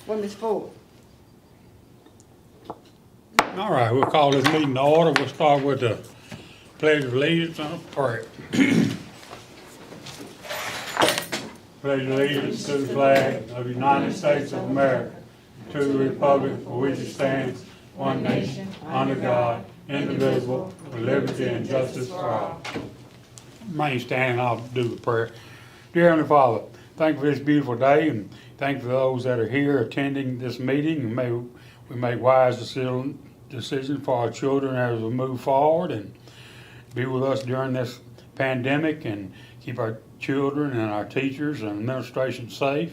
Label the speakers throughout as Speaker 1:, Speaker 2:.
Speaker 1: Well, Ms. Ford.
Speaker 2: All right, we'll call this meeting to order. We'll start with the pledge of allegiance and a prayer. Pledge allegiance to the flag of the United States of America, to the republic for which it stands, one nation, under God, indivisible, with liberty and justice for all. Remain standing, I'll do the prayer. Dear Heavenly Father, thank you for this beautiful day, and thank you for those that are here attending this meeting, and may we make wise decisions for our children as we move forward, and be with us during this pandemic, and keep our children and our teachers and administration safe,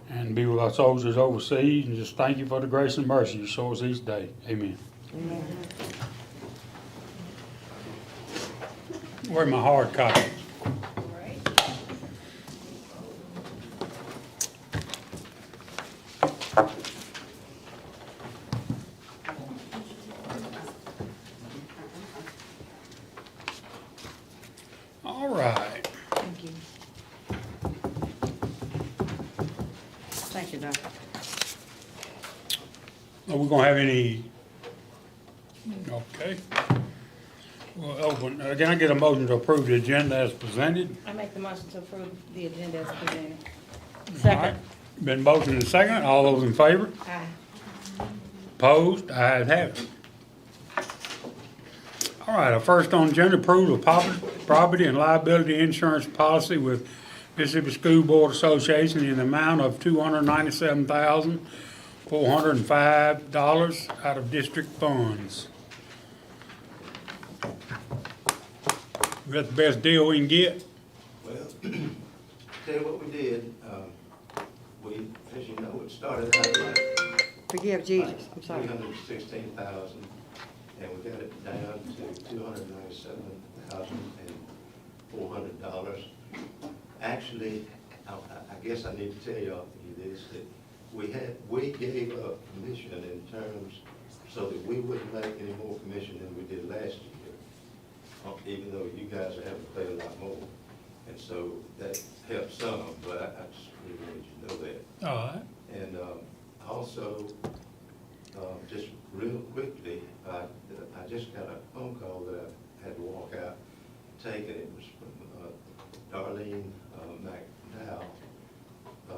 Speaker 2: and be with our soldiers overseas, and just thank you for the grace and mercy you show us each day. Amen.
Speaker 1: Amen.
Speaker 2: Where are my hard copies? All right.
Speaker 1: Thank you. Thank you, Doctor.
Speaker 2: Are we gonna have any? Okay. Well, open, can I get a motion to approve the agenda as presented?
Speaker 3: I make the motion to approve the agenda as presented.
Speaker 1: Second.
Speaker 2: All right. Been motioned and second. All those in favor?
Speaker 3: Aye.
Speaker 2: Opposed? Ayes have it. All right, our first on agenda, approval of property and liability insurance policy with Mississippi School Board Association in the amount of $297,405 out of district funds. We got the best deal we can get?
Speaker 4: Well, tell you what we did, we, as you know, it started out like
Speaker 1: Forgive Jesus, I'm sorry.
Speaker 4: 316,000, and we got it down to $297,400. Actually, I guess I need to tell you this, that we gave up commission in terms so that we wouldn't make any more commission than we did last year, even though you guys are having to pay a lot more. And so that helps some, but I just really wanted you to know that.
Speaker 2: All right.
Speaker 4: And also, just real quickly, I just got a phone call that I had to walk out, take, and it was from Darlene McDowell,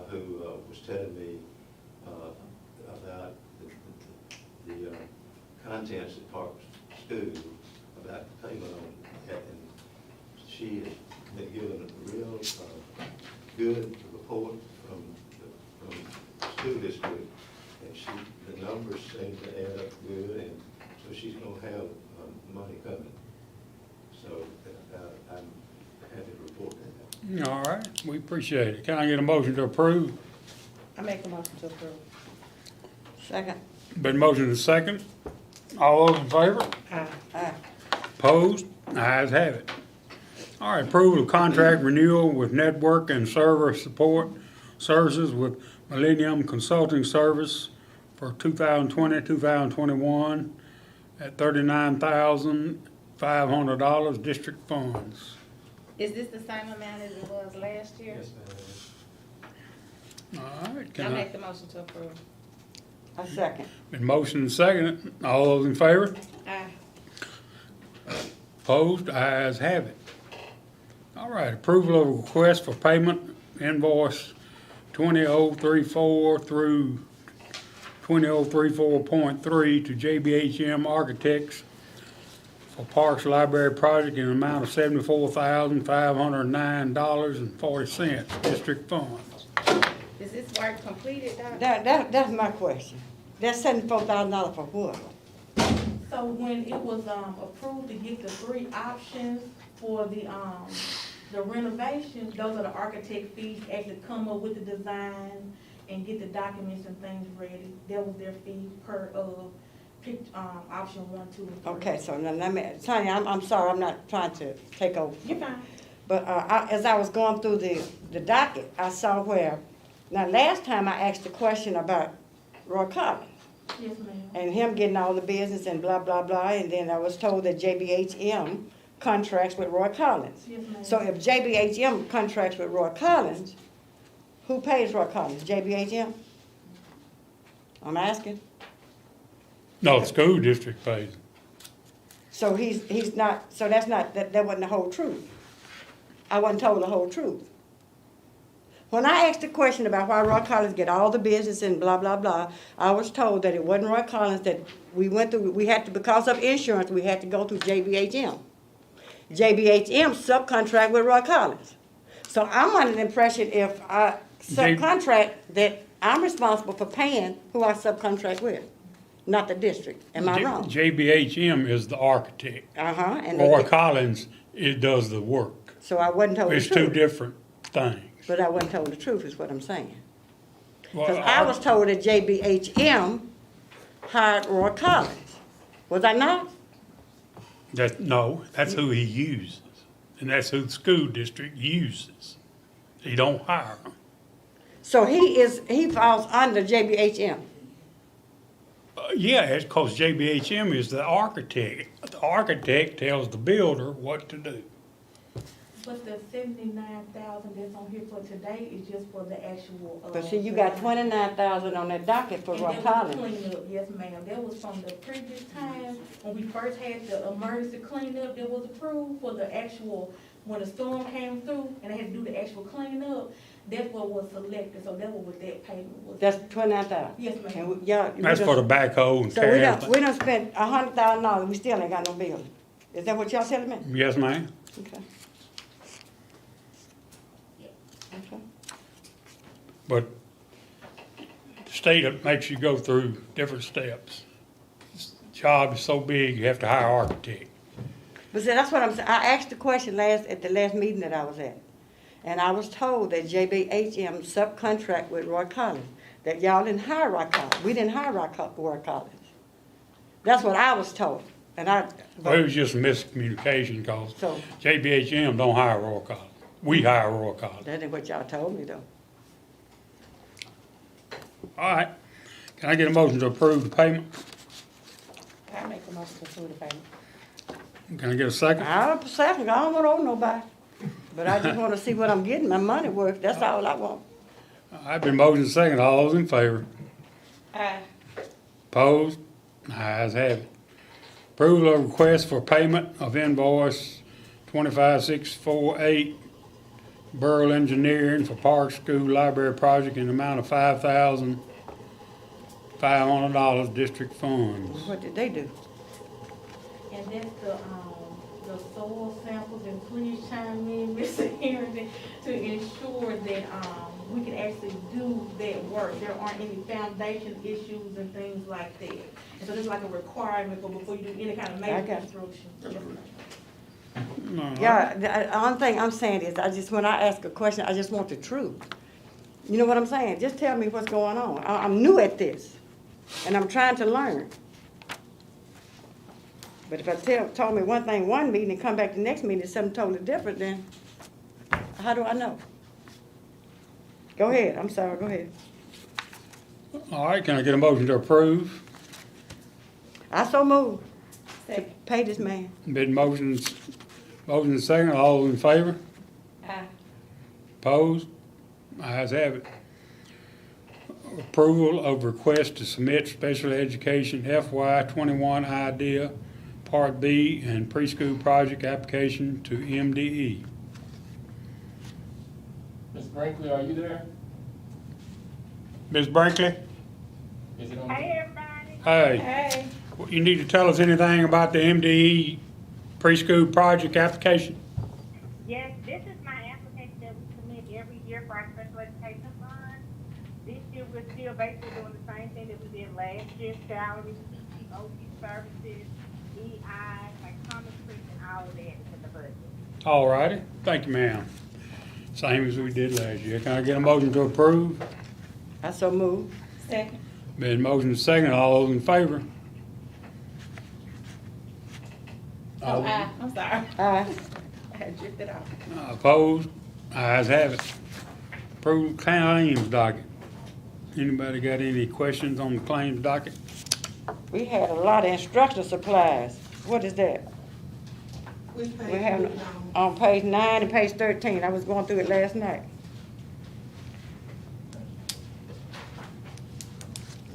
Speaker 4: who was telling me about the contents at Park School, about the payment on that, and she has been given a real good report from the school district, and the numbers seem to add up good, and so she's going to have money coming. So I'm happy to report that.
Speaker 2: All right, we appreciate it. Can I get a motion to approve?
Speaker 3: I make the motion to approve.
Speaker 1: Second.
Speaker 2: Been motioned and second. All those in favor?
Speaker 3: Aye.
Speaker 1: Aye.
Speaker 2: Opposed? Ayes have it. All right, approval of contract renewal with network and server support services with Millennium Consulting Service for 2020-2021 at $39,500 district funds.
Speaker 3: Is this the same amount as it was last year?
Speaker 4: Yes, ma'am.
Speaker 2: All right,
Speaker 3: I
Speaker 2: can
Speaker 3: make the motion to approve.
Speaker 1: A second.
Speaker 2: been motioned and second. All those in favor?
Speaker 3: Aye.
Speaker 2: Opposed? Ayes have it. All right, approval of request for payment invoice 20034 through 20034.3 to JBHM Architects for Parks Library Project in an amount of $74,509.40 district funds.
Speaker 3: Is this work completed, Doc?
Speaker 1: That's my question. That's $74,000 for what?
Speaker 5: So when it was approved to get the 3 options for the renovation, those are the architect fees, actually come up with the design and get the documents and things ready. That was their fee per pick option 1, 2, and 3.
Speaker 1: Okay, so now let me, Tanya, I'm sorry, I'm not trying to take over.
Speaker 5: You're fine.
Speaker 1: But as I was going through the docket, I saw where, now last time I asked a question about Roy Collins
Speaker 5: Yes, ma'am.
Speaker 1: and him getting all the business and blah, blah, blah, and then I was told that JBHM contracts with Roy Collins.
Speaker 5: Yes, ma'am.
Speaker 1: So if JBHM contracts with Roy Collins, who pays Roy Collins? JBHM? I'm asking.
Speaker 2: No, the school district pays.
Speaker 1: So he's not, so that's not, that wasn't the whole truth. I wasn't told the whole truth. When I asked the question about why Roy Collins get all the business and blah, blah, blah, I was told that it wasn't Roy Collins, that we went through, we had to, because of insurance, we had to go through JBHM. JBHM subcontract with Roy Collins. So I'm under the impression if I subcontract, that I'm responsible for paying who I subcontract with, not the district. Am I wrong?
Speaker 2: JBHM is the architect.
Speaker 1: Uh-huh. And
Speaker 2: Roy Collins, it does the work.
Speaker 1: So I wasn't told the
Speaker 2: It's
Speaker 1: truth.
Speaker 2: two different things.
Speaker 1: But I wasn't told the truth, is what I'm saying.
Speaker 2: Well,
Speaker 1: Because I was told that JBHM hired Roy Collins. Was I not?
Speaker 2: No, that's who he uses. And that's who the school district uses. He don't hire them.
Speaker 1: So he falls under JBHM.
Speaker 2: Yeah, it's because JBHM is the architect. The architect tells the builder what to do.
Speaker 5: But the 79,000 that's on here for today is just for the actual.
Speaker 1: But see, you got 29,000 on that docket for
Speaker 5: And
Speaker 1: Roy
Speaker 5: that was
Speaker 1: Collins.
Speaker 5: cleanup, yes ma'am, that was from the previous time, when we first had the emergency cleanup that was approved for the actual, when the storm came through, and they had to do the actual cleanup, that's what was selected, so that was what that payment was.
Speaker 1: That's 29,000.
Speaker 5: Yes, ma'am.
Speaker 1: And we
Speaker 2: That's for the backhoe and
Speaker 1: So we
Speaker 2: carrying.
Speaker 1: done spent $100,000, we still ain't got no building. Is that what y'all telling me?
Speaker 2: Yes, ma'am.
Speaker 1: Okay. Okay.
Speaker 2: But the state makes you go through different steps. This job is so big, you have to hire an architect.
Speaker 1: But see, that's what I'm saying. I asked the question at the last meeting that I was at. And I was told that JBHM subcontract with Roy Collins, that y'all didn't hire Roy Collins. We didn't hire Roy Collins. That's what I was told. And
Speaker 2: Well, it was just a miscommunication because
Speaker 1: So-
Speaker 2: JBHM don't hire Roy Collins. We hire Roy Collins.
Speaker 1: that ain't what y'all told me though.
Speaker 2: All right. Can I get a motion to approve the payment?
Speaker 3: I make a motion to approve the payment.
Speaker 2: Can I get a second?
Speaker 1: I don't want to owe nobody. But I just want to see what I'm getting, my money worth. That's all I want.
Speaker 2: I've been motion second. All those in favor?
Speaker 3: Aye.
Speaker 2: Opposed? Ayes have it. Approval of request for payment of invoice 25648 Burl Engineering for Park School Library Project in the amount of $5,500 district funds.
Speaker 1: What did they do?
Speaker 5: And that's the soil samples, and please chime in, Mr. Harrington, to ensure that, we can actually do that work. There aren't any foundation issues and things like that. And so it's like a requirement for before you do any kind of
Speaker 1: I
Speaker 5: major
Speaker 1: got it.
Speaker 5: construction. Yes, ma'am.
Speaker 2: No,
Speaker 1: Yeah, the only thing I'm saying is, when I ask a question, I just want the truth. You know what I'm saying? Just tell me what's going on. I'm new at this, and I'm trying to learn. But if I told me one thing one meeting and come back the next meeting, it's something totally different, then how do I know? Go ahead, I'm sorry, go ahead.
Speaker 2: All right, can I get a motion to approve?
Speaker 1: I so move to
Speaker 3: Second.
Speaker 1: pay this man.
Speaker 2: Been motion second. All in favor?
Speaker 3: Aye.
Speaker 2: Opposed? Ayes have it. Approval of request to submit special education FY 21 idea, Part B, and preschool project application to MDE.
Speaker 6: Ms. Brinkley, are you there?
Speaker 2: Ms. Brinkley?
Speaker 6: Is it on?
Speaker 7: Hey, everybody.
Speaker 2: Hey,
Speaker 3: Hey.
Speaker 2: you need to tell us anything about the MDE preschool project application?
Speaker 7: Yes, this is my application that we submit every year for our special education fund. This year, we're still basically doing the same thing that we did last year, salaries, OT services, EI, like common streets and all of that in the budget.
Speaker 2: All righty, thank you, ma'am. Same as we did last year. Can I get a motion to approve?
Speaker 1: I so move.
Speaker 3: Second.
Speaker 2: Been motion second. All those in favor?
Speaker 3: Oh, aye. I'm sorry.
Speaker 1: Aye.
Speaker 3: I had drifted off.
Speaker 2: Opposed? Ayes have it. Approved claims docket. Anybody got any questions on the claims docket?
Speaker 1: We had a lot of instructional supplies. What is that? We have on page 9 and page 13. I was going through it last night.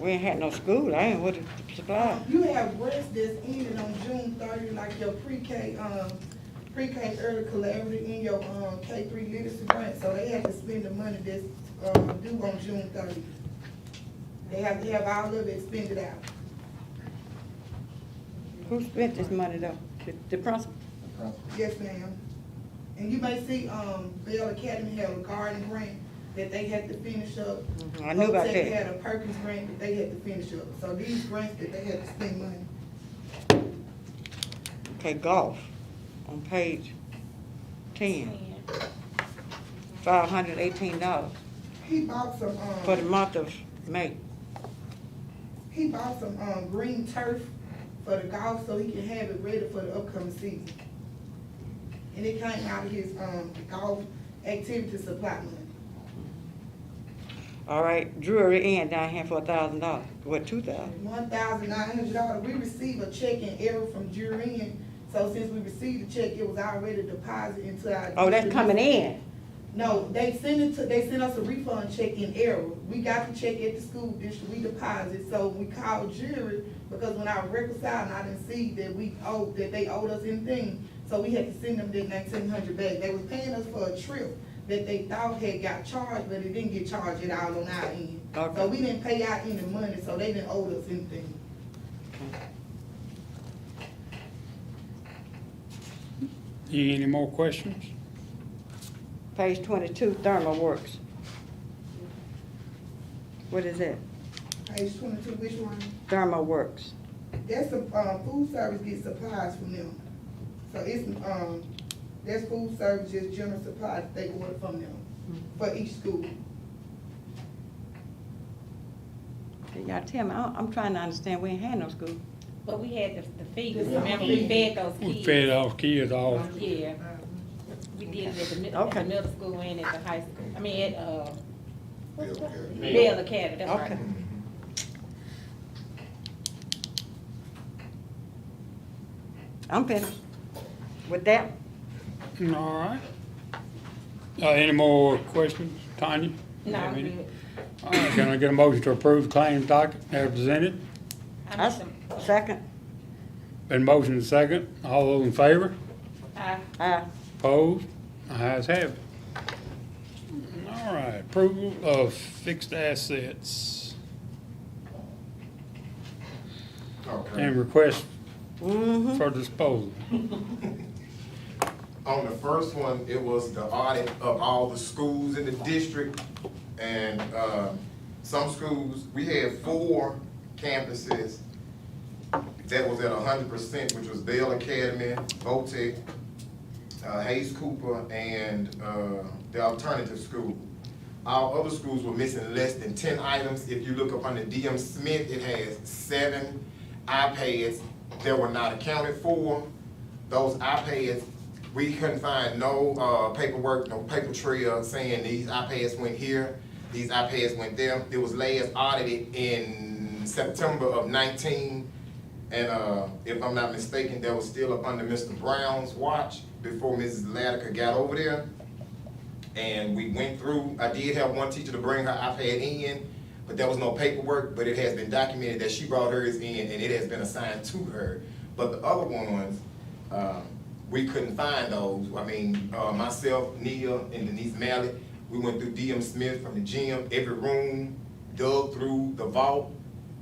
Speaker 1: We ain't had no school, I ain't with the supply.
Speaker 8: You have grants that's ending on June 30, like your pre-K, pre-K early collaborative in your, K-3 literacy grant, so they have to spend the money that's, due on June 30. They have to have all of it expended out.
Speaker 1: Who spent this money though? The principal?
Speaker 8: Yes, ma'am. And you may see, Bell Academy had a garden grant that they had to finish up.
Speaker 1: I knew about
Speaker 8: Votech
Speaker 1: that.
Speaker 8: had a Perkins grant that they had to finish up. So these grants that they had to spend money.
Speaker 1: Okay, golf, on page 10, $518
Speaker 8: He bought some,
Speaker 1: for the month of May.
Speaker 8: he bought some, green turf for the golf so he can have it ready for the upcoming season. And it came out of his, golf activity supply money.
Speaker 1: All right, Drury Inn down here for $1,000, what, 2,000?
Speaker 8: $1,900. We received a check in error from Jurian, so since we received the check, it was already deposited into our.
Speaker 1: Oh, that's coming in?
Speaker 8: No, they sent us a refund check in error. We got the check at the school district, we deposited, so we called jury, because when I reconciled, I didn't see that they owed us anything, so we had to send them that $1,900 back. They was paying us for a trip that they thought had got charged, but it didn't get charged at all on our end.
Speaker 1: Okay.
Speaker 8: So we didn't pay out any money, so they didn't owe us anything.
Speaker 2: Any more questions?
Speaker 1: Page 22, Thermal Works. What is that?
Speaker 8: Page 22, which one?
Speaker 1: Thermal Works.
Speaker 8: That's the, food service gets supplies from them. So it's, that's food service, just general supplies they order from them for each school.
Speaker 1: Y'all tell me, I'm trying to understand, we ain't had no school.
Speaker 3: But we had the feeders,
Speaker 8: The
Speaker 3: remember,
Speaker 8: feed.
Speaker 3: we fed those
Speaker 2: We
Speaker 3: kids.
Speaker 2: fed our kids off.
Speaker 3: Yeah. We did it at the
Speaker 1: Okay.
Speaker 3: middle school and at the high school, I mean, at,
Speaker 9: Bill Academy.
Speaker 3: Bell Academy, that's right.
Speaker 1: Okay. I'm finished with that.
Speaker 2: All right. Any more questions, Tanya?
Speaker 3: No,
Speaker 2: Have
Speaker 3: I'm
Speaker 2: any?
Speaker 3: good.
Speaker 2: All right, can I get a motion to approve the claims docket as presented?
Speaker 3: I
Speaker 1: That's
Speaker 3: make
Speaker 1: second.
Speaker 2: Been motion second. All those in favor?
Speaker 3: aye.
Speaker 2: Opposed? Ayes have it. All right, approval of fixed assets
Speaker 9: Okay.
Speaker 2: and request
Speaker 1: Mm-hmm.
Speaker 2: for disposal.
Speaker 9: On the first one, it was the audit of all the schools in the district. And, some schools, we had 4 campuses that was at 100%, which was Bell Academy, Votech, Hayes Cooper, and, the alternative school. Our other schools were missing less than 10 items. If you look up under DM Smith, it has 7 iPads that were not accounted for. Those iPads, we couldn't find no paperwork, no paper trail saying these iPads went here, these iPads went there. It was last audited in September of 19. And if I'm not mistaken, that was still up under Mr. Brown's watch before Mrs. Latiker got over there. And we went through, I did have one teacher to bring her iPad in, but there was no paperwork, but it has been documented that she brought hers in and it has been assigned to her. But the other ones, we couldn't find those. I mean, myself, Nia, and Denise Mallet, we went through DM Smith from the gym, every room, dug through the vault,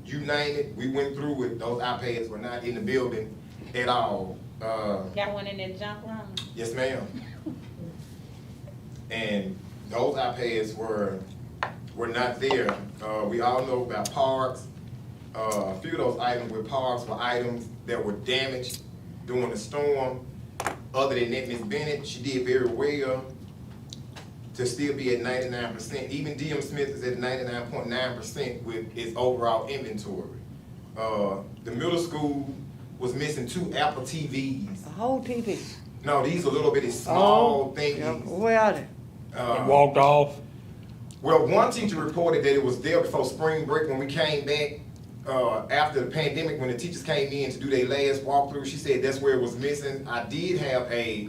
Speaker 9: you name it, we went through it. Those iPads were not in the building at all.
Speaker 3: Got one in that junk room?
Speaker 9: Yes, ma'am. And those iPads were not there. We all know about parks. A few of those items with parks were items that were damaged during the storm. Other than that, Ms. Bennett, she did very well to still be at 99%. Even DM Smith is at 99.9% with its overall inventory. The middle school was missing 2 Apple TVs.
Speaker 1: A whole TV.
Speaker 9: No, these are little bitty small
Speaker 1: Yeah,
Speaker 9: thingies.
Speaker 1: where are they?
Speaker 2: Walked off.
Speaker 9: Well, one teacher reported that it was there before spring break when we came back. After the pandemic, when the teachers came in to do their last walkthrough, she said that's where it was missing. I did have a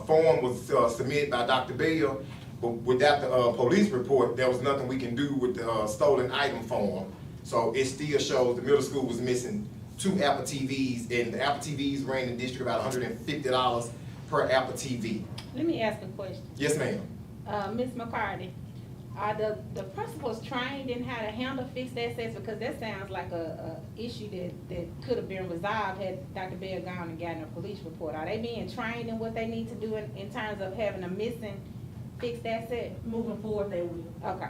Speaker 9: form was submitted by Dr. Bell, but without the police report, there was nothing we can do with the stolen item form. So it still shows the middle school was missing 2 Apple TVs, and the Apple TVs ran in the district about $150 per Apple TV.
Speaker 3: Let me ask a question.
Speaker 9: Yes, ma'am.
Speaker 3: Ms. McCarty, are the principals trained in how to handle fixed assets? Because that sounds like a issue that could have been resolved had Dr. Bell gone and gotten a police report. Are they being trained in what they need to do in terms of having a missing fixed asset?
Speaker 5: Moving forward, they will.
Speaker 3: Okay.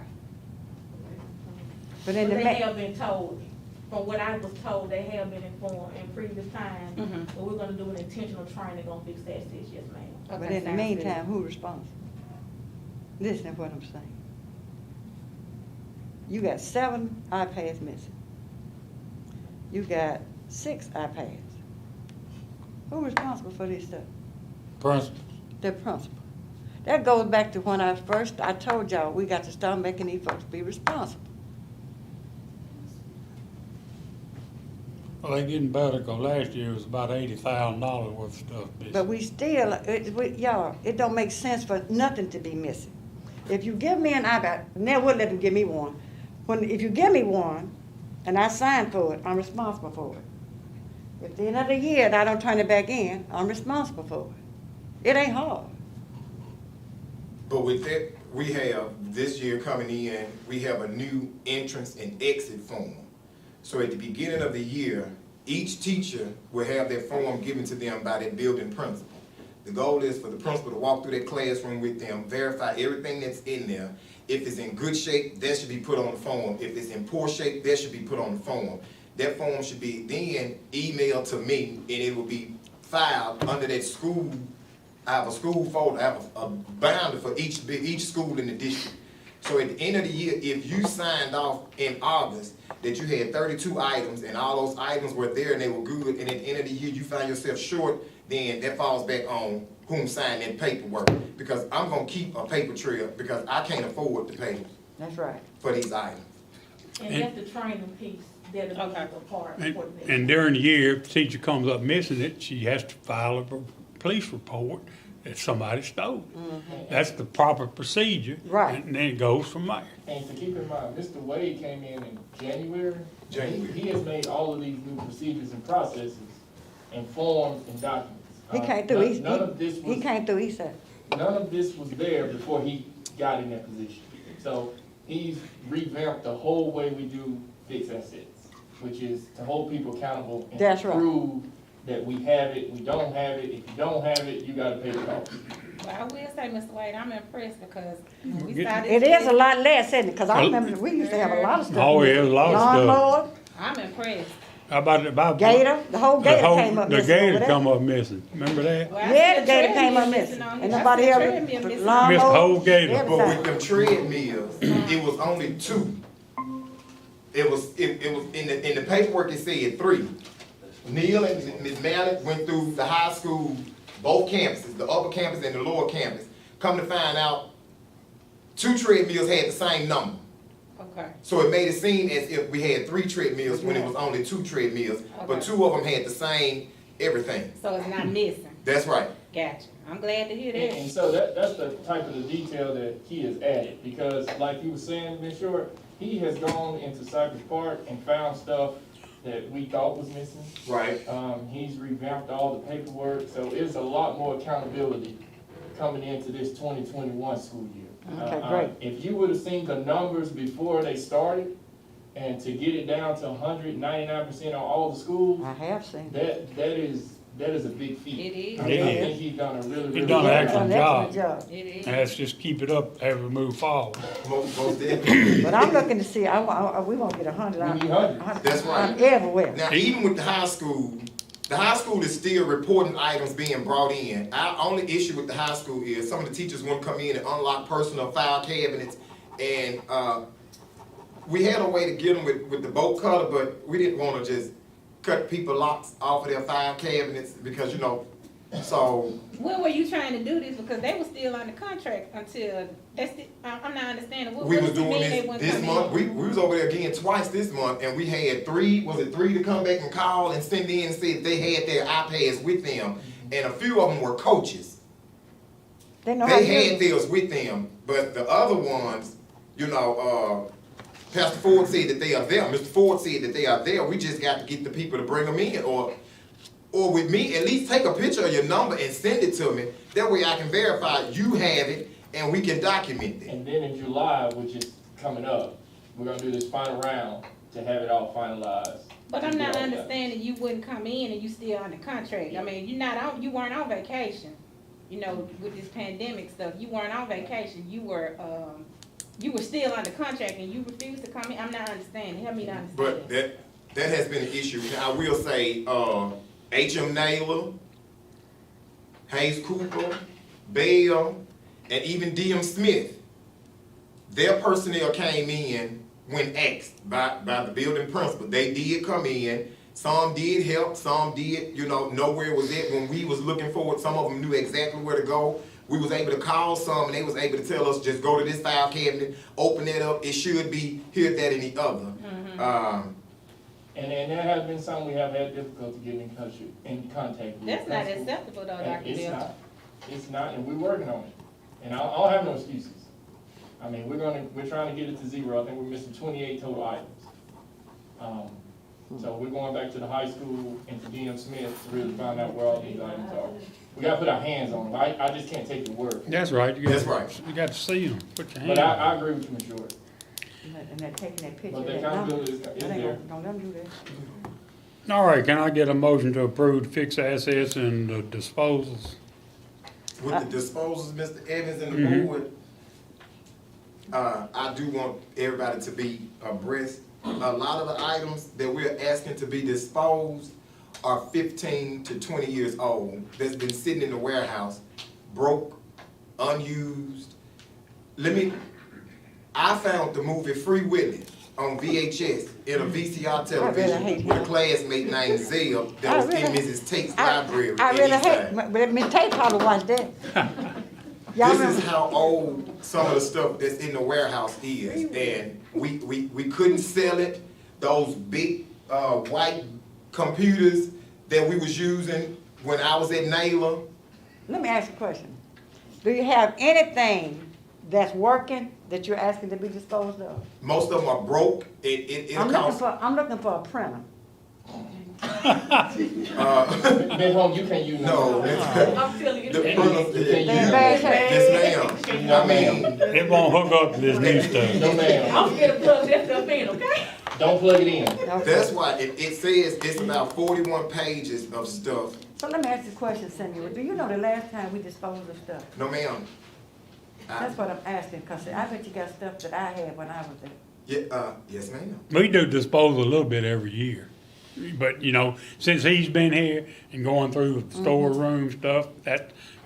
Speaker 1: But in
Speaker 5: But
Speaker 1: the
Speaker 5: they
Speaker 1: ma-
Speaker 5: have been told, from what I was told, they have been informed in previous times,
Speaker 3: Mhm.
Speaker 5: but we're gonna do an intentional training on fixed assets, yes, ma'am.
Speaker 1: but
Speaker 3: Okay,
Speaker 1: in the
Speaker 3: sounds good.
Speaker 1: meantime, who's responsible? Listen to what I'm saying. You got 7 iPads missing. You got 6 iPads. Who's responsible for this stuff?
Speaker 2: Principals.
Speaker 1: The principal. That goes back to when I told y'all, we got to start making these folks be responsible.
Speaker 2: Well, they getting better, 'cause last year was about $80,000 worth of stuff missing.
Speaker 1: But we still, y'all, it don't make sense for nothing to be missing. If you give me an iPad, never would let them give me one. If you give me one, and I sign for it, I'm responsible for it. If at the end of the year and I don't turn it back in, I'm responsible for it. It ain't hard.
Speaker 9: But with that, we have, this year coming in, we have a new entrance and exit form. So at the beginning of the year, each teacher will have their form given to them by their building principal. The goal is for the principal to walk through that classroom with them, verify everything that's in there. If it's in good shape, that should be put on the form. If it's in poor shape, that should be put on the form. That form should be then emailed to me, and it will be filed under that school. I have a school folder, I have a binder for each school in the district. So at the end of the year, if you signed off in August that you had 32 items and all those items were there and they were good, and at the end of the year you find yourself short, then that falls back on whom signed that paperwork. Because I'm gonna keep a paper trail because I can't afford to pay
Speaker 1: That's right.
Speaker 9: for these items.
Speaker 5: And that's the training piece that'll be
Speaker 3: Okay.
Speaker 5: a part
Speaker 2: And,
Speaker 5: for this.
Speaker 2: and during the year, if the teacher comes up missing it, she has to file a police report that somebody stole it. That's the proper procedure.
Speaker 1: Right.
Speaker 2: And then it goes from there.
Speaker 6: And to keep in mind, Mr. Wade came in January.
Speaker 9: January.
Speaker 6: He has made all of these new procedures and processes and forms and documents.
Speaker 1: He came through,
Speaker 6: None of this
Speaker 1: he
Speaker 6: was,
Speaker 1: came through, he said.
Speaker 6: none of this was there before he got in that position. So he's revamped the whole way we do fixed assets, which is to hold people accountable and
Speaker 1: That's
Speaker 6: to
Speaker 1: right.
Speaker 6: prove that we have it, we don't have it. If you don't have it, you gotta pay the cost.
Speaker 3: Well, I will say, Mr. Wade, I'm impressed because when we
Speaker 2: Get-
Speaker 3: started.
Speaker 1: It is a lot less, isn't it? Because I remember we used to have a lot of stuff.
Speaker 2: Oh, yeah, a lot of stuff.
Speaker 1: Lawnmower,
Speaker 3: I'm impressed.
Speaker 2: How about?
Speaker 1: gator, the whole gator came up
Speaker 2: The
Speaker 1: missing over
Speaker 2: gator
Speaker 1: there.
Speaker 2: come up missing. Remember that?
Speaker 3: Well, I
Speaker 1: Yeah,
Speaker 3: see
Speaker 1: the gator came
Speaker 3: treadmill
Speaker 1: up missing.
Speaker 3: on
Speaker 1: And
Speaker 3: here. I
Speaker 1: nobody
Speaker 3: see
Speaker 1: ever,
Speaker 3: treadmill missing.
Speaker 1: lawnmower,
Speaker 2: Missed the whole gator.
Speaker 1: everything.
Speaker 9: But with them treadmills, it was only 2. It was in the paperwork it said 3. Neil and Ms. Mallett went through the high school, both campuses, the upper campus and the lower campus. Come to find out, 2 treadmills had the same number.
Speaker 3: Okay.
Speaker 9: So it made it seem as if we had 3 treadmills when it was only 2 treadmills, but
Speaker 3: Okay.
Speaker 9: 2 of them had the same everything.
Speaker 3: So it's not missing.
Speaker 9: That's right.
Speaker 3: Gotcha. I'm glad to hear
Speaker 6: And
Speaker 3: that.
Speaker 6: so that's the type of the detail that he has added, because like you were saying, Ms. Short, he has gone into Cypress Park and found stuff that we thought was missing.
Speaker 9: Right.
Speaker 6: He's revamped all the paperwork, so it's a lot more accountability coming into this 2021 school year.
Speaker 1: Okay, great.
Speaker 6: If you would have seen the numbers before they started, and to get it down to 199% on all the schools,
Speaker 1: I have seen.
Speaker 6: that is a big feat.
Speaker 3: It is.
Speaker 6: I
Speaker 2: It
Speaker 6: think
Speaker 2: is.
Speaker 6: he's done a really,
Speaker 2: He
Speaker 6: really
Speaker 2: done an
Speaker 6: good
Speaker 2: excellent job.
Speaker 3: It is.
Speaker 2: And let's just keep it up as we move forward.
Speaker 9: Most definitely.
Speaker 1: But I'm looking to see, we won't get 100.
Speaker 6: We need 100.
Speaker 9: That's right.
Speaker 1: Everywhere.
Speaker 9: Now, even with the high school is still reporting items being brought in. Our only issue with the high school is some of the teachers want to come in and unlock personal file cabinets, and we had a way to get them with the bolt cutter, but we didn't want to just cut people locks off of their file cabinets because, so
Speaker 3: When were you trying to do this? Because they were still under contract until, I'm not understanding. What
Speaker 9: we
Speaker 3: does
Speaker 9: was
Speaker 3: it
Speaker 9: doing
Speaker 3: mean they wouldn't
Speaker 9: this
Speaker 3: come
Speaker 9: month.
Speaker 3: in?
Speaker 9: We was over there again twice this month, and we had 3 to come back and call and send in and say they had their iPads with them, and a few of them were coaches.
Speaker 1: They know how to
Speaker 9: They
Speaker 1: use
Speaker 9: had
Speaker 1: it.
Speaker 9: theirs with them, but the other ones, Pastor Ford said that they are there, Mr. Ford said that they are there, we just got to get the people to bring them in, or with me, at least take a picture of your number and send it to me, that way I can verify you have it, and we can document it.
Speaker 6: And then in July, which is coming up, we're gonna do this final round to have it all finalized.
Speaker 3: But I'm not understanding, you wouldn't come in and you still under contract. I mean, you weren't on vacation. You know, with this pandemic stuff, you weren't on vacation. You were still under contract and you refused to come in. I'm not understanding. Help me to understand.
Speaker 9: But that has been an issue. Now, I will say, H.M. Naylor, Hayes Cooper, Bell, and even D.M. Smith, their personnel came in when asked by the building principal. They did come in. Some did help, some did, know where it was at when we was looking for it. Some of them knew exactly where to go. We was able to call some and they was able to tell us, just go to this file cabinet, open that up, it should be here, that, and the other.
Speaker 3: Mm-hmm.
Speaker 6: And there has been some we have had difficulty getting in contact with.
Speaker 3: That's not acceptable though, Dr.
Speaker 6: It's
Speaker 3: Bill.
Speaker 6: not, it's not, and we're working on it. And I don't have no excuses. I mean, we're trying to get it to 0. I think we're missing 28 total items. So we're going back to the high school and to DM Smith to really find out where all these items are. We gotta put our hands on them. I just can't take your word for it.
Speaker 2: That's right.
Speaker 9: That's right.
Speaker 2: You got to see them, put your hand.
Speaker 6: But I agree with you, Ms. Jordan.
Speaker 1: And they're taking that picture.
Speaker 6: But the
Speaker 1: of that number.
Speaker 6: accountability is
Speaker 1: That
Speaker 6: there.
Speaker 1: ain't gonna, don't let them do that.
Speaker 2: All right, can I get a motion to approve the fixed assets and the disposals?
Speaker 9: With the disposals, Mr. Evans and the
Speaker 2: Mhm.
Speaker 9: board, I do want everybody to be abreast. A lot of the items that we're asking to be disposed are 15 to 20 years old, that's been sitting in the warehouse, broke, unused. I found the movie Free Willy on VHS in a VCR television
Speaker 1: hate
Speaker 9: with a
Speaker 1: him.
Speaker 9: classmate named Zeb that was in Mrs. Tate's library.
Speaker 1: I
Speaker 9: in
Speaker 1: really
Speaker 9: Eastside.
Speaker 1: hate, but Miss Tate probably watched that. Y'all
Speaker 9: This is
Speaker 1: remember?
Speaker 9: how old some of the stuff that's in the warehouse is, and we couldn't sell it. Those big, white computers that we was using when I was at Naylor,
Speaker 1: Let me ask you a question. Do you have anything that's working that you're asking to be disposed of?
Speaker 9: most of them are broke.
Speaker 1: I'm looking for a printer.
Speaker 6: Ms. Holmes, you can't use
Speaker 9: No,
Speaker 5: I'm telling you.
Speaker 9: the printers,
Speaker 6: They
Speaker 1: in bad shape.
Speaker 9: yes ma'am.
Speaker 6: No,
Speaker 9: I mean,
Speaker 2: It won't hook up to this new stuff.
Speaker 6: No, ma'am.
Speaker 5: I'm scared to plug that stuff in, okay?
Speaker 6: Don't plug it in.
Speaker 1: Okay.
Speaker 9: that's why it says it's about 41 pages of stuff.
Speaker 1: So let me ask you a question, Senora. Do you know the last time we disposed of stuff?
Speaker 9: No ma'am.
Speaker 1: That's what I'm asking, cause I bet you got stuff that I had when I was there.
Speaker 9: Yes ma'am.
Speaker 2: We do dispose a little bit every year. But, since he's been here and going through the storeroom stuff,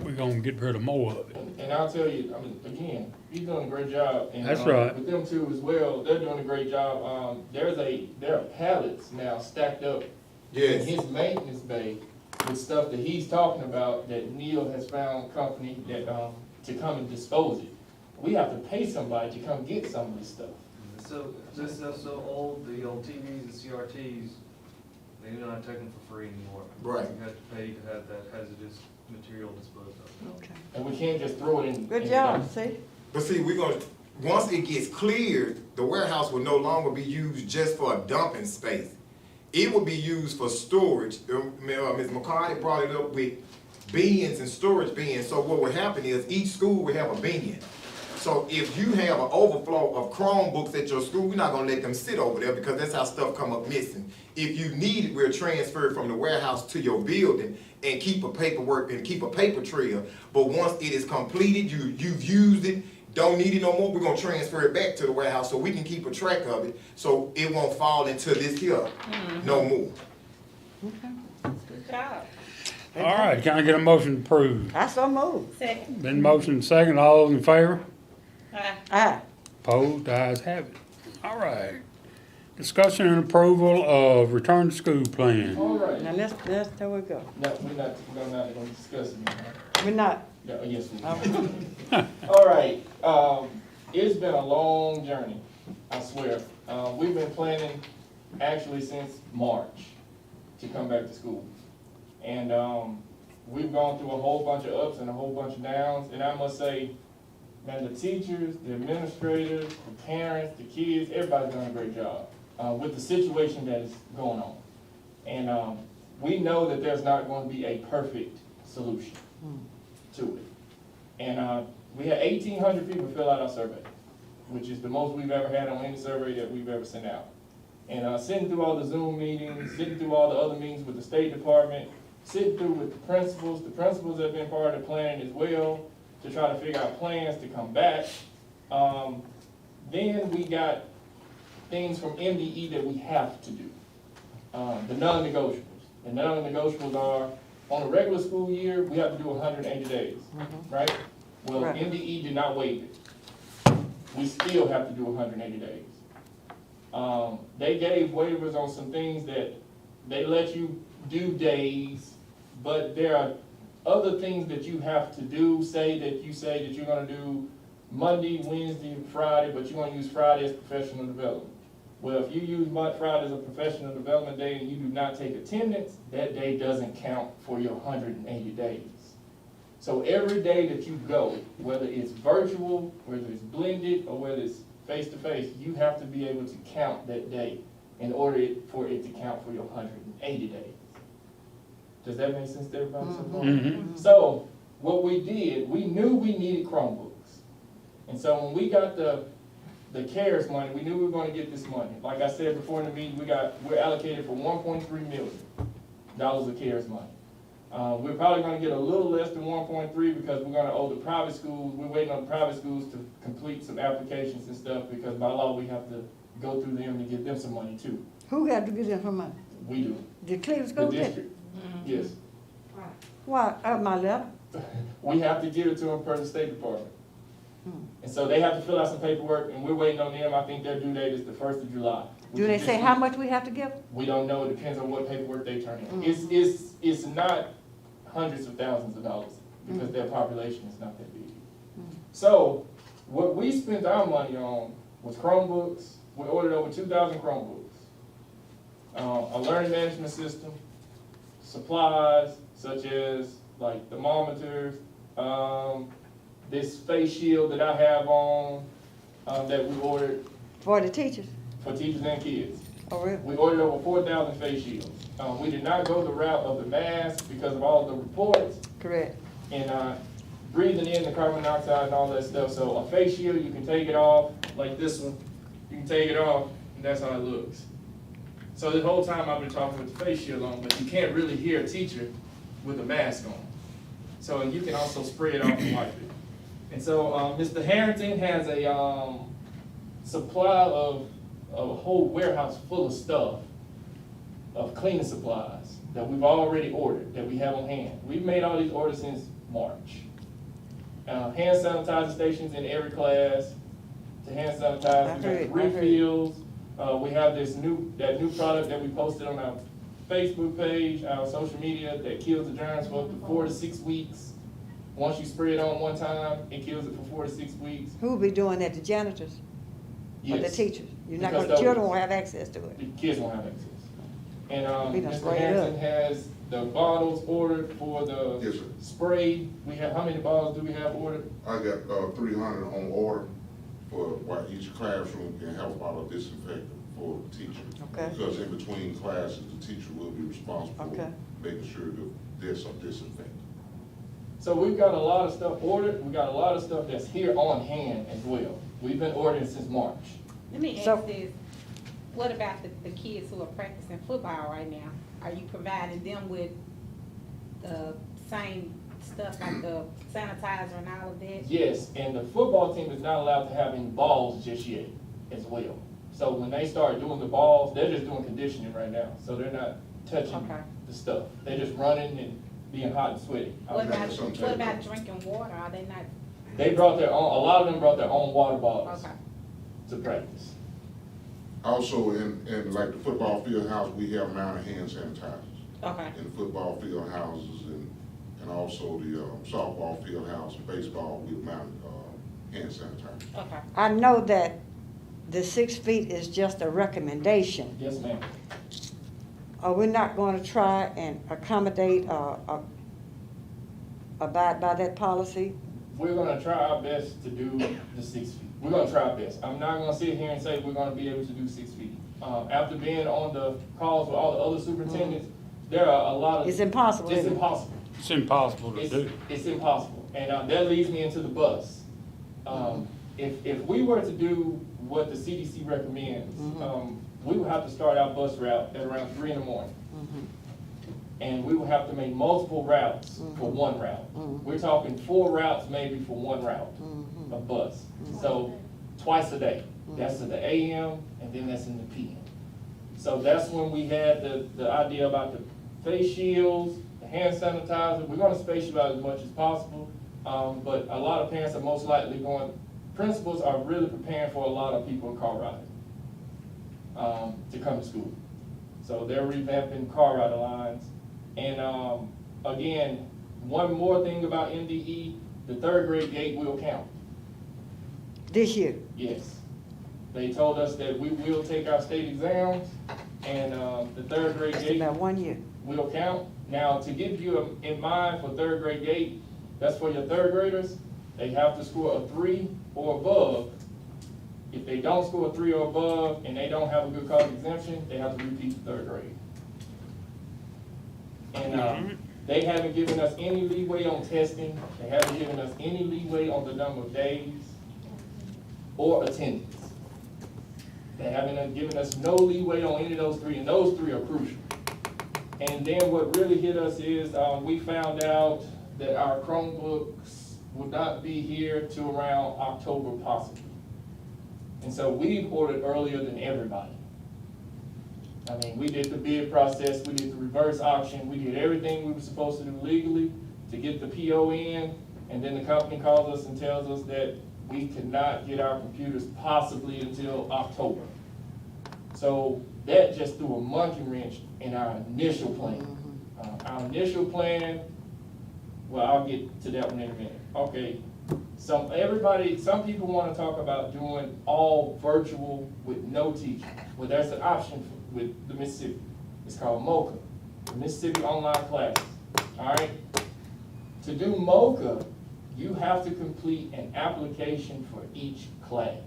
Speaker 2: we're gonna get rid of more of it.
Speaker 6: And I'll tell you, again, he's doing a great job. And,
Speaker 2: That's right.
Speaker 6: With them two as well, they're doing a great job. There are pallets now stacked up in
Speaker 9: Yes.
Speaker 6: his maintenance bay with stuff that he's talking about that Neil has found company that, to come and dispose it. We have to pay somebody to come get some of this stuff.
Speaker 10: So, this stuff's so old, the old TVs and CRTs, they do not take them for free anymore.
Speaker 9: Right.
Speaker 10: You have to pay to have that hazardous material disposed of.
Speaker 1: Okay.
Speaker 6: And we can't just throw it in.
Speaker 1: Good
Speaker 6: in
Speaker 1: job,
Speaker 6: the
Speaker 1: see?
Speaker 9: But see, once it gets cleared, the warehouse will no longer be used just for a dumping space. It will be used for storage. Ms. McCarty brought it up with bins and storage bins. So what would happen is each school will have a bin. So if you have an overflow of Chromebooks at your school, we're not gonna let them sit over there because that's how stuff come up missing. If you need it, we'll transfer it from the warehouse to your building and keep a paper trail. But once it is completed, you've used it, don't need it no more, we're gonna transfer it back to the warehouse so we can keep a track of it, so it won't fall into this here no more.
Speaker 3: Good job.
Speaker 2: All right, can I get a motion approved?
Speaker 1: I so moved.
Speaker 3: Second.
Speaker 2: Been motion second, all those in favor?
Speaker 1: Aye.
Speaker 2: Opposed, ayes have it. All right. Discussion and approval of return to school plan.
Speaker 6: All right.
Speaker 1: Now there we go.
Speaker 6: No, we're not gonna discuss it now.
Speaker 1: We're not.
Speaker 6: Yeah, yes, we
Speaker 1: Okay.
Speaker 6: All right, it's been a long journey, I swear. We've been planning actually since March to come back to school. And, we've gone through a whole bunch of ups and a whole bunch of downs, and I must say, Man, the teachers, the administrators, the parents, the kids, everybody's doing a great job with the situation that is going on. And we know that there's not going to be a perfect solution to it. And we had 1,800 people fill out our survey, which is the most we've ever had on any survey that we've ever sent out. And sitting through all the Zoom meetings, sitting through all the other meetings with the State Department, sitting through with the principals have been part of the planning as well, to try to figure out plans to come back. Then we got things from MDE that we have to do. The non-negotiables. The non-negotiables are, on a regular school year, we have to do 180 days, right? Well,
Speaker 1: Right.
Speaker 6: MDE did not waive it. We still have to do 180 days. They gave waivers on some things that they let you do days, but there are other things that you have to do. Say that you're gonna do Monday, Wednesday, and Friday, but you're gonna use Friday as professional development. Well, if you use Friday as a professional development day and you do not take attendance, that day doesn't count for your 180 days. So every day that you go, whether it's virtual, whether it's blended, or whether it's face-to-face, you have to be able to count that day in order for it to count for your 180 days. Does that make sense to everybody so far?
Speaker 2: Mm-hmm.
Speaker 6: So what we did, we knew we needed Chromebooks. And so when we got the CARES money, we knew we were going to get this money. Like I said before in the meeting, we're allocated for $1.3 million of CARES money. We're probably going to get a little less than 1.3 because we're going to owe the private schools. We're waiting on the private schools to complete some applications and stuff because by law we have to go through them to get them some money too.
Speaker 1: Who got to get them some money?
Speaker 6: We do.
Speaker 1: The Cleveland
Speaker 6: The
Speaker 1: School District?
Speaker 6: district. Yes.
Speaker 1: Why, my letter?
Speaker 6: We have to give it to them per the State Department.
Speaker 1: Hmm.
Speaker 6: And so they have to fill out some paperwork and we're waiting on them. I think their due date is the 1st of July.
Speaker 1: Do they say how much we have to give?
Speaker 6: We don't know. It depends on what paperwork they turn in. It's not hundreds of thousands of dollars because their population is not that big. So what we spent our money on was Chromebooks. We ordered over 2,000 Chromebooks. A learning management system, supplies such as like thermometers, this face shield that I have on that we ordered
Speaker 1: For the teachers?
Speaker 6: for teachers and kids.
Speaker 1: Oh, really?
Speaker 6: We ordered over 4,000 face shields. We did not go the route of the mask because of all the reports
Speaker 1: Correct.
Speaker 6: and breathing in the carbon dioxide and all that stuff. So a face shield, you can take it off, like this one. You can take it off, and that's how it looks. So the whole time I've been talking with the face shield on, but you can't really hear a teacher with a mask on. So, and you can also spray it off and wipe it. And so Mr. Harrington has a supply of a whole warehouse full of stuff, of cleaning supplies that we've already ordered, that we have on hand. We've made all these orders since March. Hand sanitizer stations in every class, to hand sanitize, we got refills. We have that new product that we posted on our Facebook page, our social media, that kills the germs for up to 4 to 6 weeks. Once you spray it on one time, it kills it for 4 to 6 weeks.
Speaker 1: Who will be doing that, the janitors? Or the
Speaker 6: Yes.
Speaker 1: teachers? You're not
Speaker 6: Because
Speaker 1: gonna, children
Speaker 6: those-
Speaker 1: won't have access to it.
Speaker 6: The kids won't have access. And
Speaker 1: We done
Speaker 6: Mr.
Speaker 1: sprayed it
Speaker 6: Harrington
Speaker 1: up.
Speaker 6: has the bottles ordered for the
Speaker 9: Yes, sir.
Speaker 6: spray. We have, how many bottles do we have ordered?
Speaker 11: I got 300 on order for what each classroom can have a bottle of disinfectant for the teacher.
Speaker 1: Okay.
Speaker 11: Because in between classes, the teacher will be responsible
Speaker 1: Okay.
Speaker 11: for making sure that there's some disinfectant.
Speaker 6: So we've got a lot of stuff ordered. We got a lot of stuff that's here on hand as well. We've been ordering since March.
Speaker 3: Let me
Speaker 1: So-
Speaker 3: ask this, what about the kids who are practicing football right now? Are you providing them with the same stuff like the sanitizer and all of that?
Speaker 6: Yes, and the football team is not allowed to have any balls just yet as well. So when they start doing the balls, they're just doing conditioning right now. So they're not touching
Speaker 3: Okay.
Speaker 6: the stuff. They're just running and being hot and sweaty.
Speaker 3: What about,
Speaker 11: some
Speaker 3: what
Speaker 11: type
Speaker 3: about
Speaker 11: of-
Speaker 3: drinking water? Are they not,
Speaker 6: They brought their own, a lot of them brought their own water bottles
Speaker 3: okay.
Speaker 6: to practice.
Speaker 11: Also, in like the football field house, we have mounted hand sanitizers.
Speaker 3: Okay.
Speaker 11: In the football field houses and also the softball field house, baseball, we mounted hand sanitizers.
Speaker 3: Okay.
Speaker 1: I know that the 6 feet is just a recommendation.
Speaker 6: Yes, ma'am.
Speaker 1: Are we not gonna try and accommodate, abide by that policy?
Speaker 6: we're gonna try our best to do the 6 feet. We're gonna try our best. I'm not gonna sit here and say we're gonna be able to do 6 feet. After being on the calls with all the other superintendents, there are a lot of.
Speaker 1: It's impossible,
Speaker 6: It's
Speaker 1: isn't it?
Speaker 6: impossible.
Speaker 2: It's impossible to
Speaker 6: It's,
Speaker 2: do.
Speaker 6: it's impossible, and that leads me into the bus. If we were to do what the CDC recommends, we would have to start our bus route at around 3 in the morning. And we would have to make multiple routes for one route. We're talking 4 routes maybe for one route of bus. So twice a day. That's in the AM and then that's in the PM. So that's when we had the idea about the face shields, the hand sanitizer. We're gonna space you out as much as possible. But a lot of parents are most likely principals are really preparing for a lot of people in car riding to come to school. So they're revamping car rider lines. And again, one more thing about MDE, the 3rd grade gate will count.
Speaker 1: This year.
Speaker 6: Yes. They told us that we will take our state exams and the 3rd grade
Speaker 1: It's
Speaker 6: gate
Speaker 1: about 1 year.
Speaker 6: will count. Now, to give you in mind for 3rd grade gate, that's for your 3rd graders. They have to score a 3 or above. If they don't score a 3 or above and they don't have a good college exemption, they have to repeat the 3rd grade. And they haven't given us any leeway on testing. They haven't given us any leeway on the number of days or attendance. They haven't given us no leeway on any of those 3, and those 3 are crucial. And then what really hit us is we found out that our Chromebooks will not be here till around October possibly. And so we ordered earlier than everybody. I mean, we did the bid process, we did the reverse auction, we did everything we were supposed to do legally to get the PO in, and then the company calls us and tells us that we could not get our computers possibly until October. So that just threw a monkey wrench in our initial plan. Our initial plan, well, I'll get to that one in a minute. Okay, some people want to talk about doing all virtual with no teacher. Well, there's an option with the Mississippi. It's called MOCA, the Mississippi Online Classes. All right. To do MOCA, you have to complete an application for each class.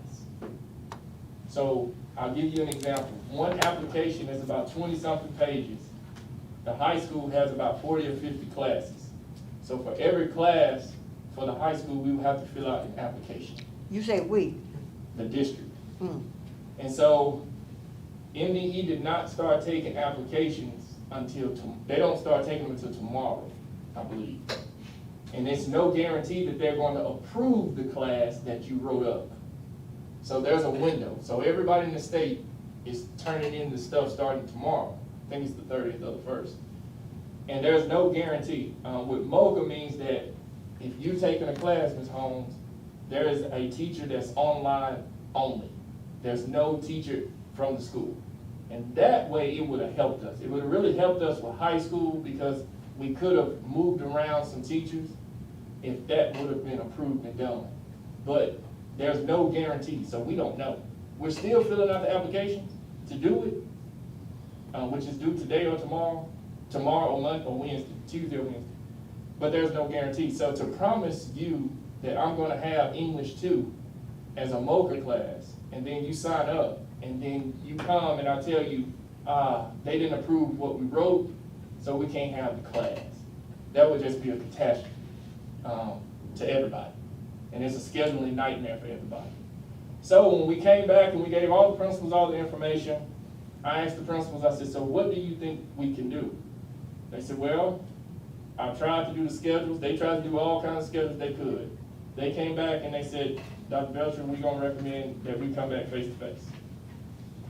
Speaker 6: So I'll give you an example. One application is about 20-something pages. The high school has about 40 or 50 classes. So for every class for the high school, we would have to fill out an application.
Speaker 1: You say we.
Speaker 6: The district. And so MDE did not start taking applications until, they don't start taking them until tomorrow, I believe. And it's no guarantee that they're going to approve the class that you wrote up. So there's a window. So everybody in the state is turning in the stuff starting tomorrow. I think it's the 30th or the 1st. And there's no guarantee. What MOCA means that if you've taken a class, Ms. Holmes, there is a teacher that's online only. There's no teacher from the school. And that way it would have helped us. It would have really helped us with high school because we could have moved around some teachers if that would have been approved and done. But there's no guarantee, so we don't know. We're still filling out the applications to do it, which is due today or tomorrow or Monday or Wednesday, Tuesday or Wednesday. But there's no guarantee. So to promise you that I'm gonna have English 2 as a MOCA class, and then you sign up, and then you come and I tell you, they didn't approve what we wrote, so we can't have the class. That would just be a catastrophe to everybody. And it's a scheduling nightmare for everybody. So when we came back and we gave all the principals all the information, I asked the principals, I said, so what do you think we can do? They said, well, I tried to do the schedules. They tried to do all kinds of schedules they could. They came back and they said, Dr. Belcher, we're gonna recommend that we come back face-to-face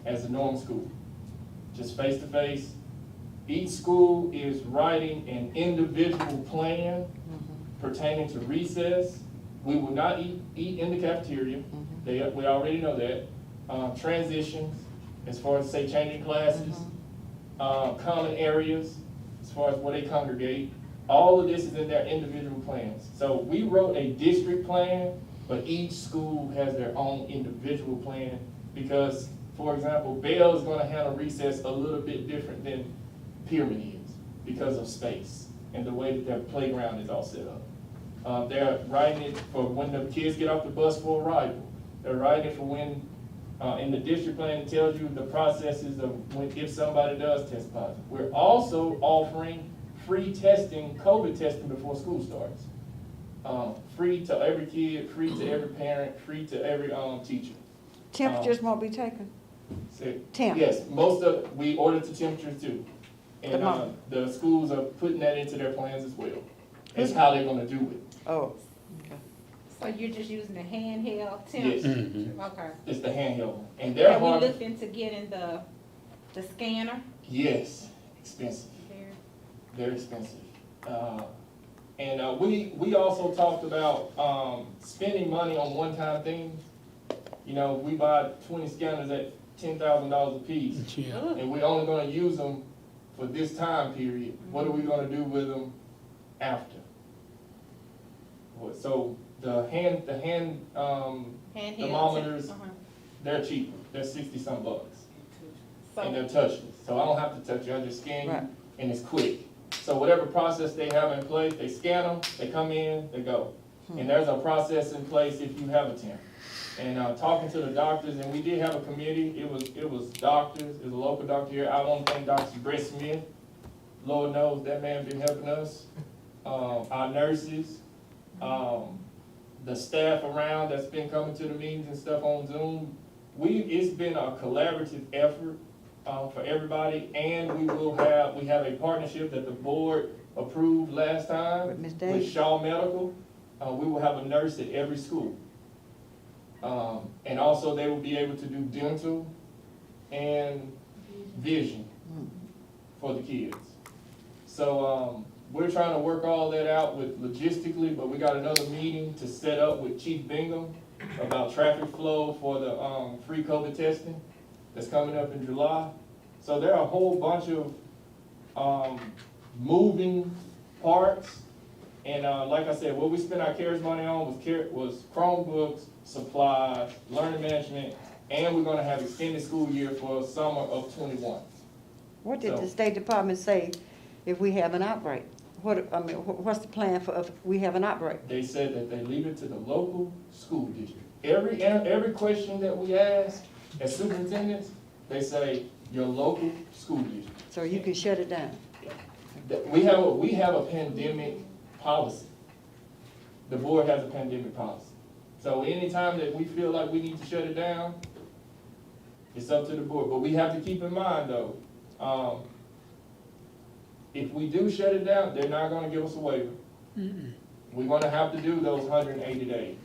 Speaker 6: as a normal school. Just face-to-face. Each school is writing an individual plan pertaining to recess. We will not eat in the cafeteria. We already know that. Transitions, as far as say changing classes, common areas, as far as where they congregate. All of this is in their individual plans. So we wrote a district plan, but each school has their own individual plan because, for example, Bell is going to handle recess a little bit different than Pyramid is because of space and the way that their playground is all set up. They're writing it for when the kids get off the bus for arrival. They're writing it for when, in the district plan, it tells you the processes of when, if somebody does test positive. We're also offering free testing, COVID testing before school starts. Free to every kid, free to every parent, free to every, teacher.
Speaker 1: Temperatures won't be taken?
Speaker 6: Say-
Speaker 1: Temp.
Speaker 6: Yes, we ordered the temperatures too. And,
Speaker 1: Come on.
Speaker 6: the schools are putting that into their plans as well. It's how they're gonna do it.
Speaker 1: Oh,
Speaker 3: So you're just using the handheld
Speaker 6: Yes.
Speaker 3: temp?
Speaker 2: Mhm.
Speaker 3: Okay.
Speaker 6: It's the handheld one. And they're
Speaker 3: Have we
Speaker 6: hard,
Speaker 3: looked into getting the scanner?
Speaker 6: yes, expensive,
Speaker 3: There.
Speaker 6: very expensive. We also talked about, spending money on one-time things. You know, we buy 20 scanners at $10,000 a piece,
Speaker 2: Yeah.
Speaker 6: and we're only gonna use them for this time period. What are we gonna do with them after? So the hand,
Speaker 3: Handheld.
Speaker 6: Thermometers.
Speaker 3: Uh-huh.
Speaker 6: they're cheaper, they're 60-some bucks, and
Speaker 3: So,
Speaker 6: they're touchless. So I don't have to touch you, I just scan
Speaker 1: Right.
Speaker 6: you, and it's quick. So whatever process they have in place, they scan them, they come in, they go. And there's a process in place if you have a temp. And, talking to the doctors, and we did have a committee, it was doctors, it was a local doctor here. I want to thank Dr. Brett Smith. Lord knows that man been helping us. Our nurses, the staff around that's been coming to the meetings and stuff on Zoom. It's been a collaborative effort, for everybody, and we have a partnership that the board approved last time
Speaker 1: With Ms.
Speaker 6: with
Speaker 1: Davis.
Speaker 6: Shaw Medical. We will have a nurse at every school. And also they will be able to do dental and vision for the kids. So, we're trying to work all that out with logistically, but we got another meeting to set up with Chief Bingham about traffic flow for the, free COVID testing that's coming up in July. So there are a whole bunch of, moving parts. And, like I said, what we spent our CARES money on was Chromebooks, supplies, learning management, and we're gonna have extended school year for summer of '21.
Speaker 1: what did the
Speaker 6: So-
Speaker 1: State Department say if we have an outbreak? What's the plan for if we have an outbreak?
Speaker 6: They said that they leave it to the local school district. Every question that we ask as superintendents, they say, your local school district.
Speaker 1: So you can shut it down?
Speaker 6: We have a pandemic policy. The board has a pandemic policy. So anytime that we feel like we need to shut it down, it's up to the board. But we have to keep in mind though, if we do shut it down, they're not gonna give us a waiver. We're gonna have to do those 180 days.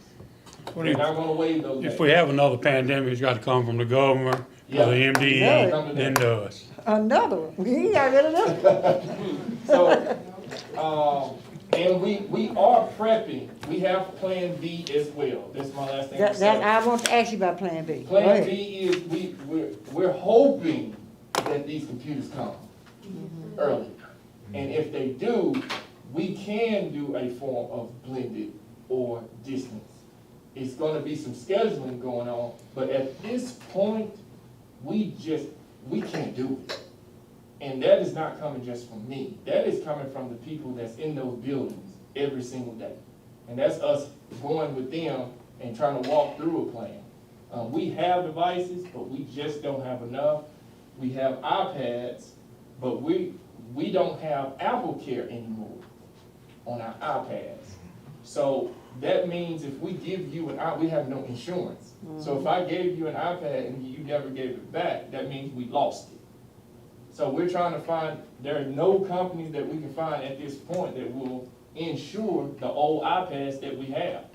Speaker 2: What
Speaker 6: They're
Speaker 2: if,
Speaker 6: not gonna waive those days.
Speaker 2: if we have another pandemic, it's got to come from the government or
Speaker 6: Yeah.
Speaker 2: the MDA,
Speaker 6: Come to
Speaker 2: then
Speaker 6: them.
Speaker 2: to us.
Speaker 1: Another one, we ain't got rid of this.
Speaker 6: So, and we are prepping, we have Plan B as well. This is my last thing to say.
Speaker 1: I want to ask you about Plan B. Go
Speaker 6: Plan
Speaker 1: ahead.
Speaker 6: B is, we're hoping that these computers come early. And if they do, we can do a form of blended or distance. It's gonna be some scheduling going on, but at this point, we can't do it. And that is not coming just from me. That is coming from the people that's in those buildings every single day. And that's us going with them and trying to walk through a plan. We have devices, but we just don't have enough. We have iPads, but we don't have Apple Care anymore on our iPads. So that means if we give you we have no insurance. So if I gave you an iPad and you never gave it back, that means we lost it. So we're trying to find, there are no companies that we can find at this point that will insure the old iPads that we have.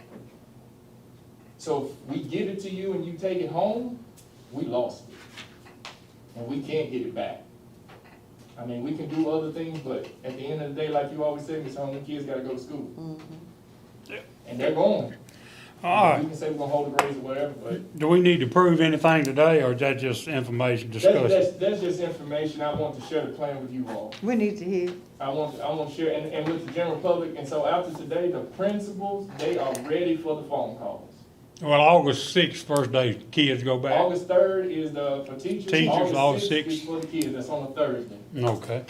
Speaker 6: So if we give it to you and you take it home, we lost it. And we can't get it back. I mean, we can do other things, but at the end of the day, like you always say, Ms. Holmes, the kids gotta go to school. And they're going.
Speaker 2: All right,
Speaker 6: We can say we're gonna hold the grades or whatever, but
Speaker 2: do we need to prove anything today, or is that just information discussion?
Speaker 6: that's just information. I want to share the plan with you all.
Speaker 1: We need to hear.
Speaker 6: I want to share, and with the general public, and so after today, the principals, they are ready for the phone calls.
Speaker 2: Well, August 6th, first day kids go back.
Speaker 6: August 3rd is for teachers.
Speaker 2: Teachers, August
Speaker 6: 6th
Speaker 2: 6th.
Speaker 6: is for the kids, that's on a Thursday.
Speaker 2: Okay.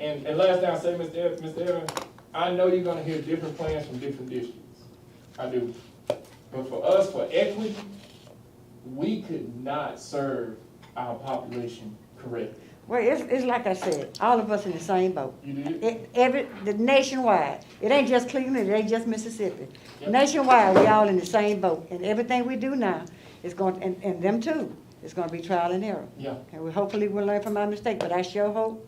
Speaker 6: And last thing I say, Mr. Evans, I know you're gonna hear different plans from different districts. I do. But for us, for equity, we could not serve our population correctly.
Speaker 1: Well, it's like I said, all of us in the same boat.
Speaker 6: You did?
Speaker 1: The nationwide, it ain't just Cleveland, it ain't just Mississippi.
Speaker 6: Yep.
Speaker 1: Nationwide, we all in the same boat, and everything we do now is going, and them too, is gonna be trial and error.
Speaker 6: Yeah.
Speaker 1: And we hopefully we'll learn from our mistake, but I sure hope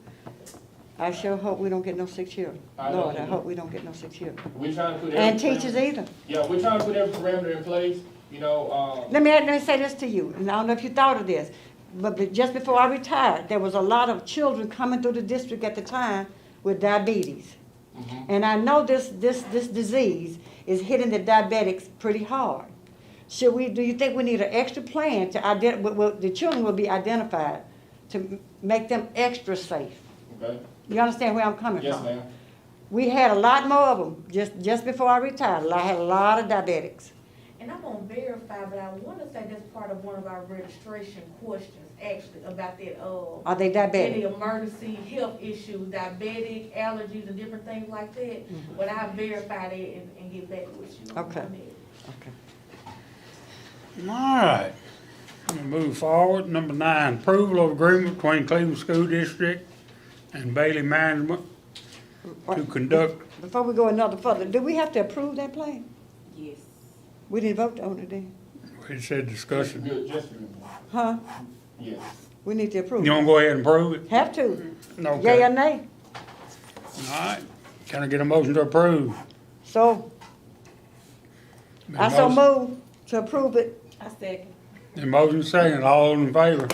Speaker 1: we don't get no sick children.
Speaker 6: I know.
Speaker 1: Lord, I hope we don't get no sick children.
Speaker 6: We're trying to put every
Speaker 1: And teachers either.
Speaker 6: Yeah, we're trying to put every parameter in place, you know,
Speaker 1: Let me say this to you, and I don't know if you thought of this, but just before I retired, there was a lot of children coming through the district at the time with diabetes. And I know this disease is hitting the diabetics pretty hard. Do you think we need an extra plan to the children will be identified to make them extra safe?
Speaker 6: okay?
Speaker 1: You understand where I'm coming
Speaker 6: Yes,
Speaker 1: from?
Speaker 6: ma'am.
Speaker 1: We had a lot more of them just before I retired. I had a lot of diabetics.
Speaker 5: And I'm gonna verify, but I wanna say that's part of one of our registration questions, actually, about that,
Speaker 1: Are they diabetic?
Speaker 5: any emergency health issues, diabetic, allergies, and different things like that. But I'll verify that and get back with you. on
Speaker 1: Okay.
Speaker 5: that.
Speaker 1: Okay.
Speaker 2: All right. We'll move forward. Number 9, approval of agreement between Cleveland School District and Bailey Management to conduct.
Speaker 1: Before we go another further, do we have to approve that plan?
Speaker 12: Yes.
Speaker 1: We didn't vote on it then.
Speaker 2: We said discussion.
Speaker 6: Good, just for you.
Speaker 1: Huh?
Speaker 6: Yes.
Speaker 1: We need to approve.
Speaker 2: You wanna go ahead and prove it?
Speaker 1: Have to.
Speaker 2: Okay.
Speaker 1: Yay or nay?
Speaker 2: All right. Can I get a motion to approve?
Speaker 1: So,
Speaker 2: Been
Speaker 1: I so
Speaker 2: motion-
Speaker 1: move to approve it.
Speaker 3: I second.
Speaker 2: Been motion second, all those in favor?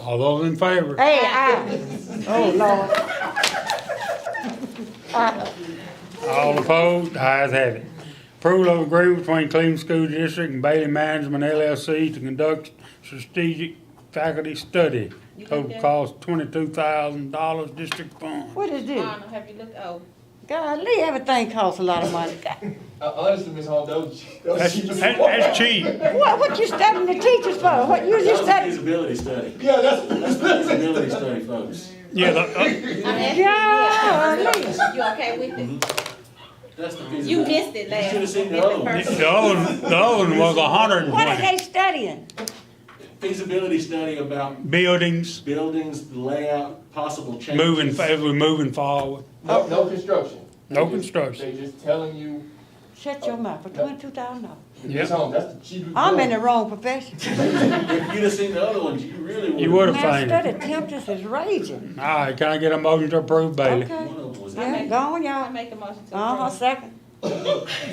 Speaker 2: All those in favor?
Speaker 1: Hey, oh, Lord.
Speaker 2: All opposed? Ayes have it. Approval of agreement between Cleveland School District and Bailey Management LLC to conduct strategic faculty study.
Speaker 3: You
Speaker 2: Total
Speaker 3: looked at it?
Speaker 2: cost $22,000 district fund.
Speaker 1: What is this?
Speaker 3: Anna, have you looked, oh,
Speaker 1: Golly, everything costs a lot of money.
Speaker 6: Honestly, Ms. Hall, those
Speaker 2: That's
Speaker 6: cheap as
Speaker 2: that's cheap.
Speaker 1: What you studying the teachers for? What you just
Speaker 13: That's the
Speaker 1: studying?
Speaker 13: feasibility study.
Speaker 6: Yeah, that's.
Speaker 13: That's the feasibility study, folks.
Speaker 2: Yeah,
Speaker 3: I'm asking
Speaker 1: Yeah,
Speaker 3: you okay with it?
Speaker 13: That's the feasibility.
Speaker 3: You missed it last.
Speaker 13: You should've seen the
Speaker 3: missed
Speaker 13: other one.
Speaker 3: first
Speaker 2: the other one was
Speaker 1: what are
Speaker 2: 120.
Speaker 1: they studying?
Speaker 13: Feasibility study about
Speaker 2: Buildings,
Speaker 13: buildings, layout, possible changes.
Speaker 2: we're moving forward.
Speaker 6: No construction.
Speaker 2: No
Speaker 6: They just-
Speaker 2: construction.
Speaker 6: They just telling you,
Speaker 1: Shut your mouth for $22,000.
Speaker 6: Ms. Hall, that's the cheapest.
Speaker 1: I'm in
Speaker 6: one.
Speaker 1: the wrong profession.
Speaker 13: If you'd have seen the other ones, you really would.
Speaker 2: You would've
Speaker 1: Man,
Speaker 2: fainted.
Speaker 1: study temptress is raging.
Speaker 2: All right, can I get a motion to approve, Bailey?
Speaker 1: Okay.
Speaker 13: One of them was.
Speaker 1: Yeah, go on,
Speaker 3: I
Speaker 1: y'all.
Speaker 3: make a motion to
Speaker 1: Uh-huh,
Speaker 3: approve.
Speaker 1: second.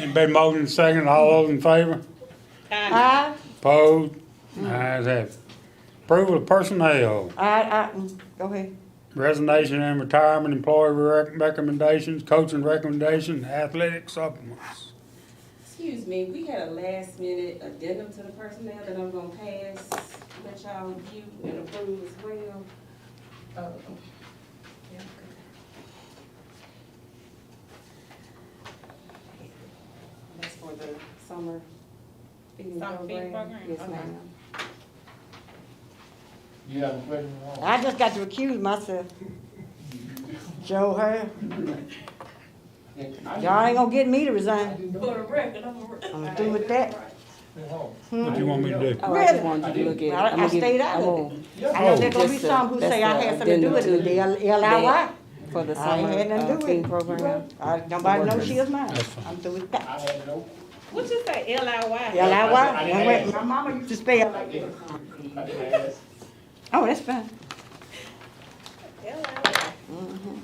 Speaker 2: It been motion second, all those in favor?
Speaker 1: Aye,
Speaker 2: Opposed? Ayes have it. Approval of personnel,
Speaker 1: go ahead.
Speaker 2: resignation and retirement, employee recommendations, coaching recommendations, athletic supplements.
Speaker 12: Excuse me, we had a last minute addendum to the personnel that I'm gonna pass, let y'all review and approve as well. Yeah, okay. That's for the summer feeding
Speaker 3: Summer feeding
Speaker 12: program?
Speaker 3: program?
Speaker 12: Yes,
Speaker 3: Okay.
Speaker 12: ma'am.
Speaker 6: You have a question?
Speaker 1: I just got to recuse myself. Joe her. Y'all ain't gonna get me to resign.
Speaker 5: For the record,
Speaker 1: I'm through with that.
Speaker 2: What do you want me to do?
Speaker 12: Oh, I
Speaker 1: Really?
Speaker 12: just wanted you to look at it.
Speaker 1: I
Speaker 12: I'm gonna give-
Speaker 1: stayed out
Speaker 12: I'm
Speaker 1: of
Speaker 12: gonna-
Speaker 1: it. I know there's gonna be
Speaker 12: Just,
Speaker 1: some who
Speaker 12: that's
Speaker 1: say I
Speaker 12: the
Speaker 1: had something to do with it, the LIY.
Speaker 12: For the
Speaker 1: I
Speaker 12: summer
Speaker 1: ain't had nothing to do
Speaker 12: feeding
Speaker 1: with it.
Speaker 12: program.
Speaker 1: Nobody knows she is mine.
Speaker 2: That's fine.
Speaker 1: I'm through with
Speaker 6: I
Speaker 1: that.
Speaker 6: had no,
Speaker 3: What you say, LIY?
Speaker 1: LIY,
Speaker 6: I didn't ask.
Speaker 1: my mama used to spell
Speaker 6: I
Speaker 1: like
Speaker 6: didn't,
Speaker 1: that.
Speaker 6: I didn't ask.
Speaker 1: Oh, that's fine.
Speaker 3: LIY.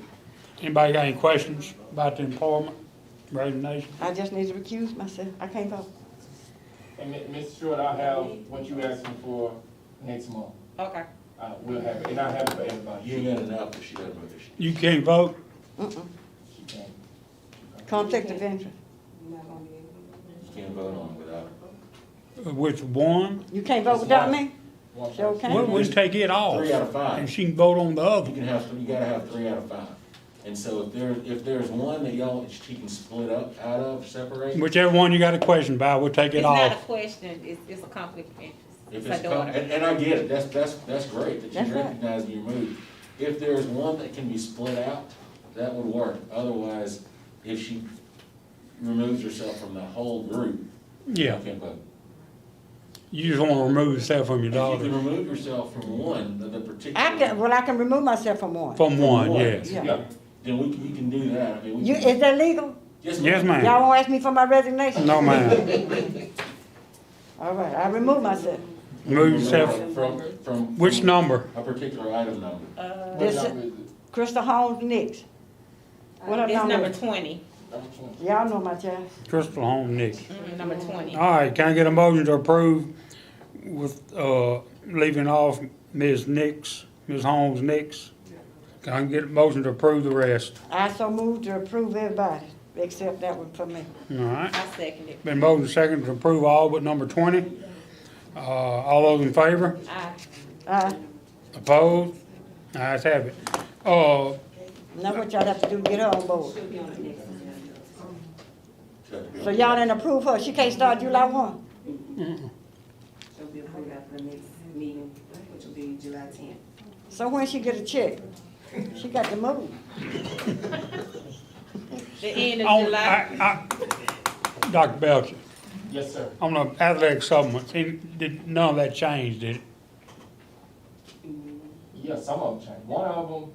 Speaker 2: Anybody got any questions about the employment resignation?
Speaker 1: I just need to recuse myself. I can't vote.
Speaker 6: And Mr. Short, I'll have what you asking for next month.
Speaker 3: Okay.
Speaker 6: We'll have it, and I'll have it for everybody.
Speaker 13: You ain't got enough, but she doesn't vote.
Speaker 2: You can't vote?
Speaker 6: She can.
Speaker 1: Conflict of interest.
Speaker 12: I'm not gonna be able to.
Speaker 13: You can't vote on it without.
Speaker 2: Which one?
Speaker 1: You can't vote without me?
Speaker 6: One
Speaker 1: Sure
Speaker 6: person.
Speaker 1: can.
Speaker 2: We take it off.
Speaker 13: 3 out of 5.
Speaker 2: And she can vote on the
Speaker 13: You
Speaker 2: other.
Speaker 13: can have, you gotta have 3 out of 5. And so if there's one that y'all, she can split up out of, separate.
Speaker 2: Whichever one you got a question about, we'll take it
Speaker 3: It's not a
Speaker 2: off.
Speaker 3: question, it's a conflict of interest.
Speaker 13: If
Speaker 3: It's
Speaker 13: it's,
Speaker 3: a daughter.
Speaker 13: and I get it, that's great that
Speaker 1: That's
Speaker 13: you
Speaker 1: right.
Speaker 13: recognize your move. If there's one that can be split out, that would work. Otherwise, if she removes herself from the whole group,
Speaker 2: Yeah,
Speaker 13: I can't vote.
Speaker 2: you just wanna remove yourself from your
Speaker 13: If you
Speaker 2: daughter.
Speaker 13: can remove yourself from one, the particular.
Speaker 1: I can remove myself from one.
Speaker 2: From one, yes.
Speaker 1: Yeah.
Speaker 13: Yeah, then you can do that, I mean, we
Speaker 1: You,
Speaker 13: can.
Speaker 1: is that legal?
Speaker 13: Yes,
Speaker 2: Yes, ma'am.
Speaker 1: Y'all won't ask me for my resignation?
Speaker 2: No, ma'am.
Speaker 1: All right, I remove myself.
Speaker 2: Remove yourself,
Speaker 13: From.
Speaker 2: which number?
Speaker 13: A particular item number.
Speaker 6: What
Speaker 1: This-
Speaker 6: number is it?
Speaker 1: Crystal Holmes Nix. What her
Speaker 3: It's
Speaker 1: number?
Speaker 3: number
Speaker 1: is?
Speaker 3: 20,
Speaker 6: Number 20.
Speaker 1: Y'all know my child.
Speaker 2: Crystal Home Nick.
Speaker 3: number 20.
Speaker 2: All right, can I get a motion to approve with, leaving off Ms. Nix, Ms. Holmes Nix? Can I get a motion to approve the rest?
Speaker 1: I so moved to approve everybody, except that one for me.
Speaker 2: All right,
Speaker 3: I second it.
Speaker 2: been motion second to approve all but number 20. All those in favor?
Speaker 3: Aye.
Speaker 2: Opposed? Ayes have it.
Speaker 1: Now what y'all have to do to get her on board?
Speaker 12: She'll be on the next one.
Speaker 1: So y'all didn't approve her, she can't start July 1?
Speaker 12: She'll be approved after the next meeting, which will be July 10th.
Speaker 1: So when she get a check? She got to move.
Speaker 3: The end of
Speaker 2: On,
Speaker 3: July.
Speaker 2: Dr. Belcher,
Speaker 6: Yes, sir.
Speaker 2: on the athletic supplements, none of that changed, did it?
Speaker 6: Yeah, some of them changed. One of them,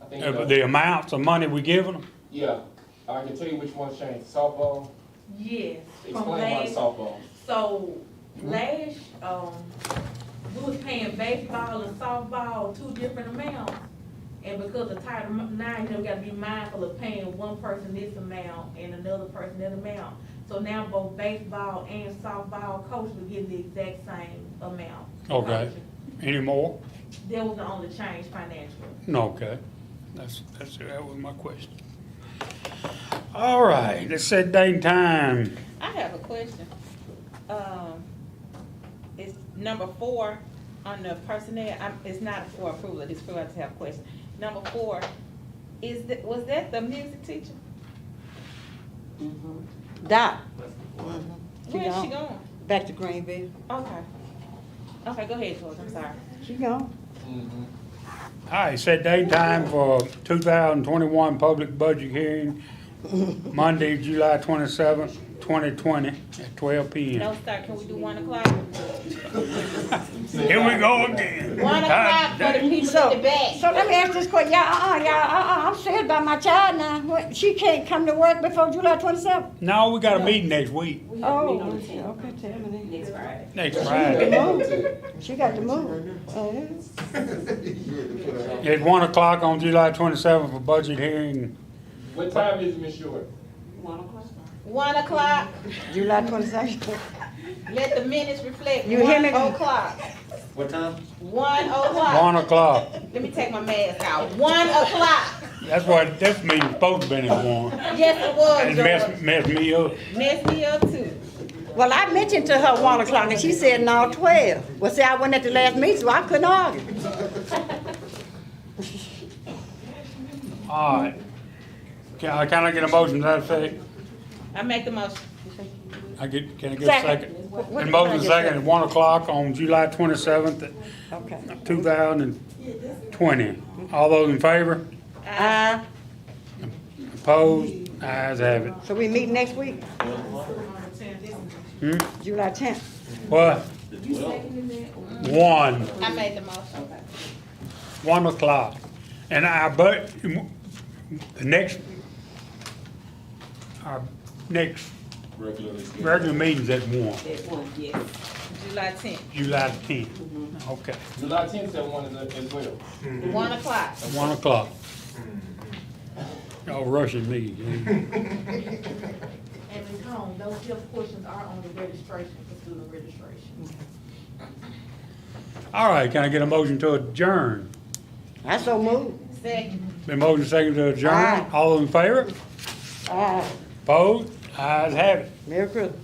Speaker 6: I think.
Speaker 2: But the amounts of money we giving them?
Speaker 6: Yeah, I can tell you which ones changed. Softball,
Speaker 5: Yes. From
Speaker 6: explain about
Speaker 5: last,
Speaker 6: softball.
Speaker 5: so last, we was paying baseball and softball two different amounts. And because of Title IX, you gotta be mindful of paying one person this amount and another person that amount. So now both baseball and softball coaches are getting the exact same amount.
Speaker 2: Okay. Any more?
Speaker 5: That was the only change financially.
Speaker 2: No, okay. That was my question. All right, let's set date and time.
Speaker 3: I have a question. It's number 4 on the personnel, it's not for approval, it's for us to have a question. Number 4, was that the music teacher?
Speaker 1: Dot.
Speaker 3: Where is she going?
Speaker 1: Back to Greenville.
Speaker 3: Okay. Okay, go ahead, George, I'm sorry.
Speaker 1: She gone.
Speaker 2: All right, set date and time for 2021 public budget hearing, Monday, July 27th, 2020, at 12 p.m.
Speaker 3: No, sir, can we do 1 o'clock?
Speaker 2: Here we go again.
Speaker 3: 1 o'clock for the people
Speaker 1: So,
Speaker 3: in the back.
Speaker 1: so let me ask this question, I'm serious about my child now. What, she can't come to work before July 27th?
Speaker 2: No, we got a meeting next week,
Speaker 12: We have a meeting on
Speaker 1: Oh,
Speaker 12: the 10th,
Speaker 1: okay, tell me then.
Speaker 12: next Friday.
Speaker 2: next Friday.
Speaker 1: She got to move.
Speaker 2: At 1 o'clock on July 27th for budget hearing.
Speaker 6: What time is it, Ms. Short?
Speaker 12: 1 o'clock.
Speaker 3: 1 o'clock,
Speaker 1: July 22nd.
Speaker 3: let the minutes reflect,
Speaker 1: You hear me?
Speaker 3: 1 o'clock.
Speaker 13: What time?
Speaker 3: 1 o'clock.
Speaker 2: 1 o'clock.
Speaker 3: Let me take my mask out. 1 o'clock.
Speaker 2: That's what this meeting's supposed to be at 1.
Speaker 3: Yes, it was,
Speaker 2: And
Speaker 3: George.
Speaker 2: mess me up.
Speaker 3: Mess me up too.
Speaker 1: Well, I mentioned to her 1 o'clock and she said no, 12. Well, see, I went at the last meeting, so I couldn't argue.
Speaker 2: All right. Can I get a motion to that effect?
Speaker 3: I make the motion.
Speaker 2: Can I get a
Speaker 1: Second.
Speaker 2: second? And motion second at 1 o'clock on July 27th,
Speaker 1: Okay.
Speaker 2: 2020. All those in favor? Opposed? Ayes have it.
Speaker 1: So we meet next week, July 10th.
Speaker 2: What?
Speaker 12: You seconding that or?
Speaker 2: 1,
Speaker 3: I made the motion.
Speaker 2: 1 o'clock. And our next regular meeting's at 1,
Speaker 12: That one, yes.
Speaker 3: July 10th,
Speaker 2: July 10th. Okay,
Speaker 6: July 10th at 1 as well.
Speaker 3: 1 o'clock.
Speaker 2: 1 o'clock. Y'all rushing me.
Speaker 5: And Ms. Holmes, those GIF questions are on the registration, for student registration.
Speaker 2: All right, can I get a motion to adjourn?
Speaker 1: I so moved.
Speaker 3: Second.
Speaker 2: Been motion second to adjourn.
Speaker 1: Aye.
Speaker 2: All those in favor?
Speaker 1: Aye.
Speaker 2: Opposed? Ayes have it.
Speaker 1: Merry Christmas.